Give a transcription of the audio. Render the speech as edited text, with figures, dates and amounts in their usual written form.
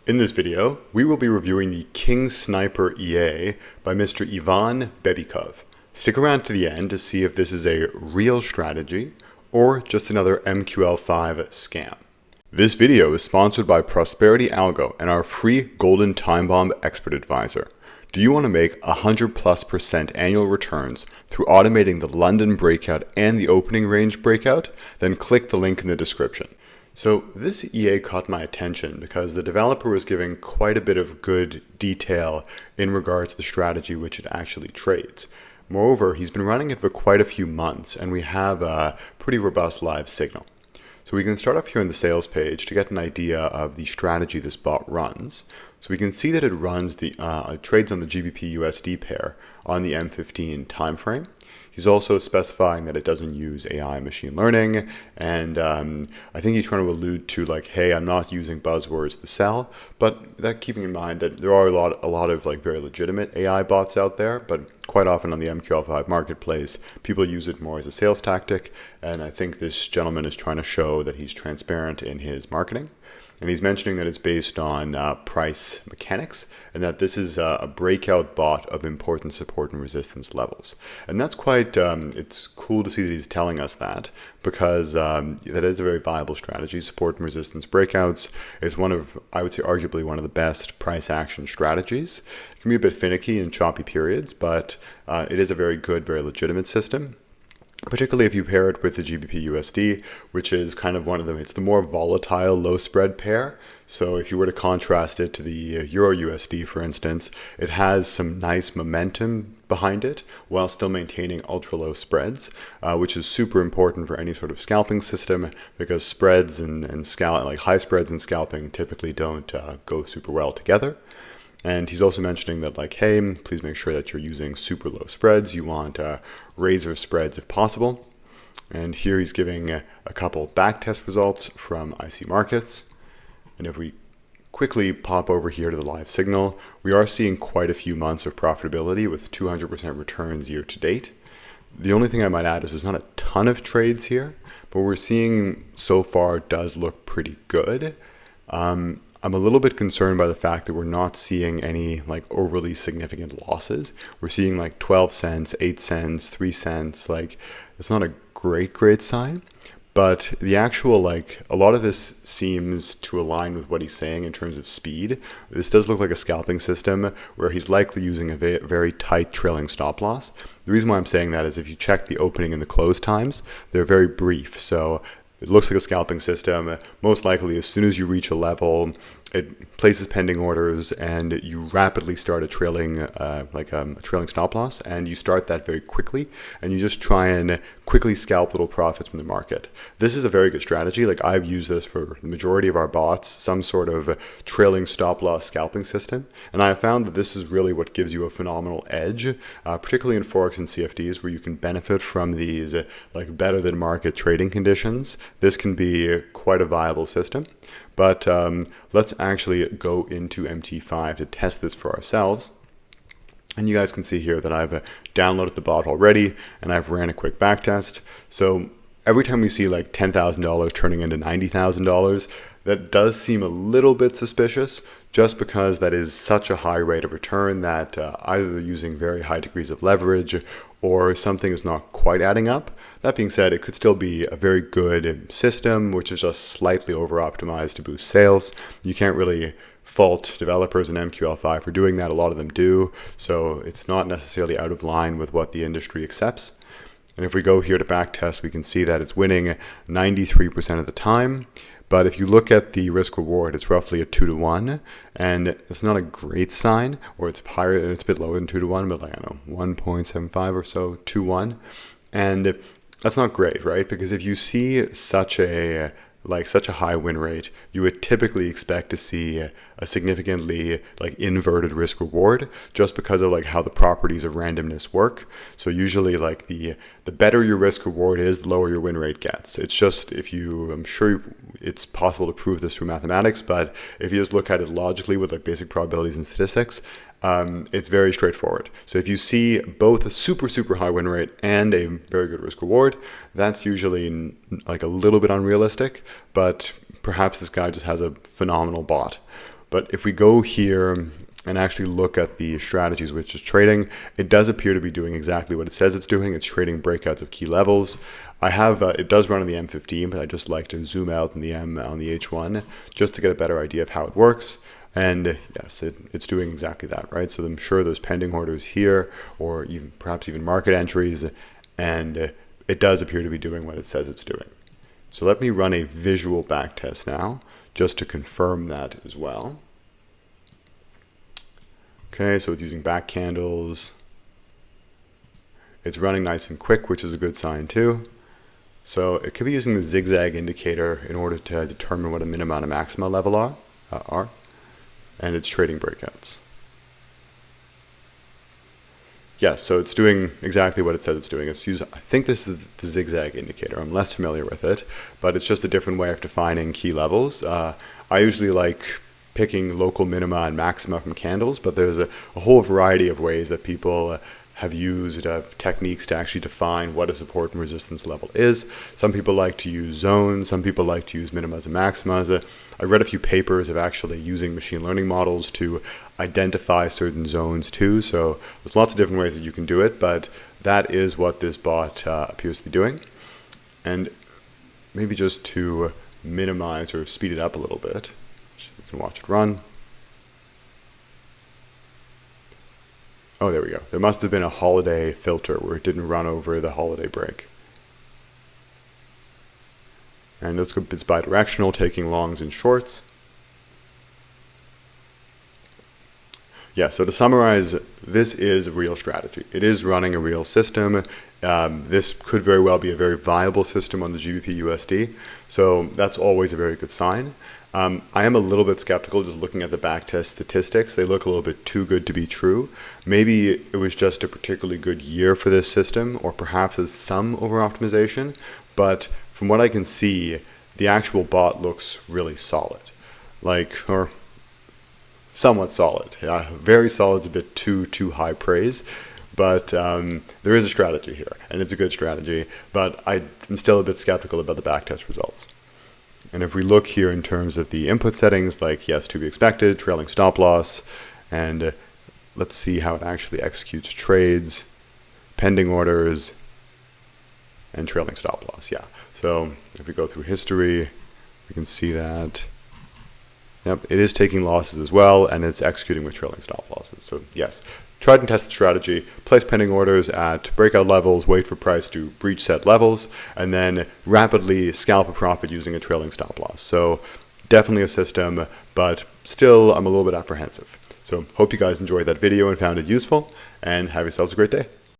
In this video, we will be reviewing the King Sniper EA by Mr. Ivan Bebikov. Stick around to the end to see if this is a real strategy or just another MQL5 scam. This video is sponsored by Prosperity Algo and our free Golden Time Bomb Expert Advisor. Do you want to make 100+% annual returns through automating the London Breakout and the opening range Breakout? Then click the link in the description. So this EA caught my attention because the developer was giving quite a bit of good detail in regards to the strategy which it actually trades. Moreover, he's been running it for quite a few months and we have a pretty robust live signal. So we can start off here on the sales page to get an idea of the strategy this bot runs. So we can see that it runs it trades on the GBP USD pair on the M15 time frame. He's also specifying that it doesn't use AI machine learning, and I think he's trying to allude to like, hey, I'm not using buzzwords to sell, but that keeping in mind that there are a lot of like very legitimate AI bots out there, but quite often on the MQL5 marketplace, people use it more as a sales tactic, and I think this gentleman is trying to show that he's transparent in his marketing. And he's mentioning that it's based on price mechanics and that this is a breakout bot of important support and resistance levels. And that's quite, it's cool to see that he's telling us that because that is a very viable strategy. Support and resistance breakouts is one of, I would say, arguably one of the best price action strategies. It can be a bit finicky in choppy periods, but it is a very good, very legitimate system. Particularly if you pair it with the GBP USD, which is kind of one of them. It's the more volatile low spread pair. So if you were to contrast it to the Euro USD, for instance, it has some nice momentum behind it while still maintaining ultra low spreads, which is super important for any sort of scalping system because spreads and like high spreads and scalping typically don't go super well together. And he's also mentioning that like, hey, please make sure that you're using super low spreads. You want razor spreads if possible. And here he's giving a couple backtest results from IC markets. And if we quickly pop over here to the live signal, we are seeing quite a few months of profitability with 200% returns year to date. The only thing I might add is there's not a ton of trades here, but what we're seeing so far does look pretty good. I'm a little bit concerned by the fact that we're not seeing any like overly significant losses. We're seeing like 12 cents, 8 cents, 3 cents. Like it's not a great sign, but the actual like a lot of this seems to align with what he's saying in terms of speed. This does look like a scalping system where he's likely using a very tight trailing stop loss. The reason why I'm saying that is if you check the opening and the close times, they're very brief. So it looks like a scalping system. Most likely, as soon as you reach a level, it places pending orders and you rapidly start a trailing trailing stop loss, and you start that very quickly and you just try and quickly scalp little profits from the market. This is a very good strategy. Like I've used this for the majority of our bots, some sort of trailing stop loss scalping system, and I have found that this is really what gives you a phenomenal edge, particularly in Forex and CFDs where you can benefit from these like better than market trading conditions. This can be quite a viable system. But let's actually go into MT5 to test this for ourselves. And you guys can see here that I've downloaded the bot already and I've ran a quick backtest. So every time we see like $10,000 turning into $90,000, that does seem a little bit suspicious just because that is such a high rate of return that either they're using very high degrees of leverage or something is not quite adding up. That being said, it could still be a very good system, which is just slightly over-optimized to boost sales. You can't really fault developers in MQL5 for doing that. A lot of them do. So it's not necessarily out of line with what the industry accepts. And if we go here to backtest, we can see that it's winning 93% of the time. But if you look at the risk reward, it's roughly a 2-to-1, and it's not a great sign, or it's higher, it's a bit lower than 2-to-1, but like, I don't know, 1.75 or so, 2-1. And that's not great, right? Because if you see such a high win rate, you would typically expect to see a significantly like inverted risk reward just because of like how the properties of randomness work. So usually like the better your risk reward is, the lower your win rate gets. It's just I'm sure it's possible to prove this through mathematics, but if you just look at it logically with like basic probabilities and statistics, it's very straightforward. So if you see both a super high win rate and a very good risk reward, that's usually like a little bit unrealistic, but perhaps this guy just has a phenomenal bot. But if we go here and actually look at the strategies, which is trading, it does appear to be doing exactly what it says it's doing. It's trading breakouts of key levels. I have, it does run on the M15, but I just like to zoom out on the H1 just to get a better idea of how it works. And yes, it's doing exactly that, right? So I'm sure there's pending orders here, or even perhaps even market entries, and it does appear to be doing what it says it's doing. So let me run a visual backtest now, just to confirm that as well. Okay, so it's using back candles. It's running nice and quick, which is a good sign too. So it could be using the zigzag indicator in order to determine what a minima and a maxima level are. And it's trading breakouts. Yes, so it's doing exactly what it says it's doing. It's I think this is the zigzag indicator. I'm less familiar with it, but it's just a different way of defining key levels. I usually like picking local minima and maxima from candles, but there's a whole variety of ways that people have used techniques to actually define what a support and resistance level is. Some people like to use zones, some people like to use minimas and maximas. I read a few papers of actually using machine learning models to identify certain zones too, so there's lots of different ways that you can do it, but that is what this bot appears to be doing. And maybe just to minimize or speed it up a little bit, you can watch it run. Oh, there we go. There must have been a holiday filter where it didn't run over the holiday break. And it's bidirectional, taking longs and shorts. Yeah, so to summarize, this is a real strategy. It is running a real system. This could very well be a very viable system on the GBP USD. So that's always a very good sign. I am a little bit skeptical just looking at the backtest statistics. They look a little bit too good to be true. Maybe it was just a particularly good year for this system, or perhaps there's some over-optimization. But from what I can see, the actual bot looks really solid. Or somewhat solid. Very solid is a bit too high praise. But there is a strategy here, and it's a good strategy. But I'm still a bit skeptical about the backtest results. And if we look here in terms of the input settings, like yes, to be expected, trailing stop loss, and let's see how it actually executes trades, pending orders, and trailing stop loss. Yeah. So if we go through history, we can see that, yep, it is taking losses as well, and it's executing with trailing stop losses. So yes, tried and tested strategy, place pending orders at breakout levels, wait for price to breach set levels, and then rapidly scalp a profit using a trailing stop loss. So definitely a system, but still I'm a little bit apprehensive. So hope you guys enjoyed that video and found it useful, and have yourselves a great day.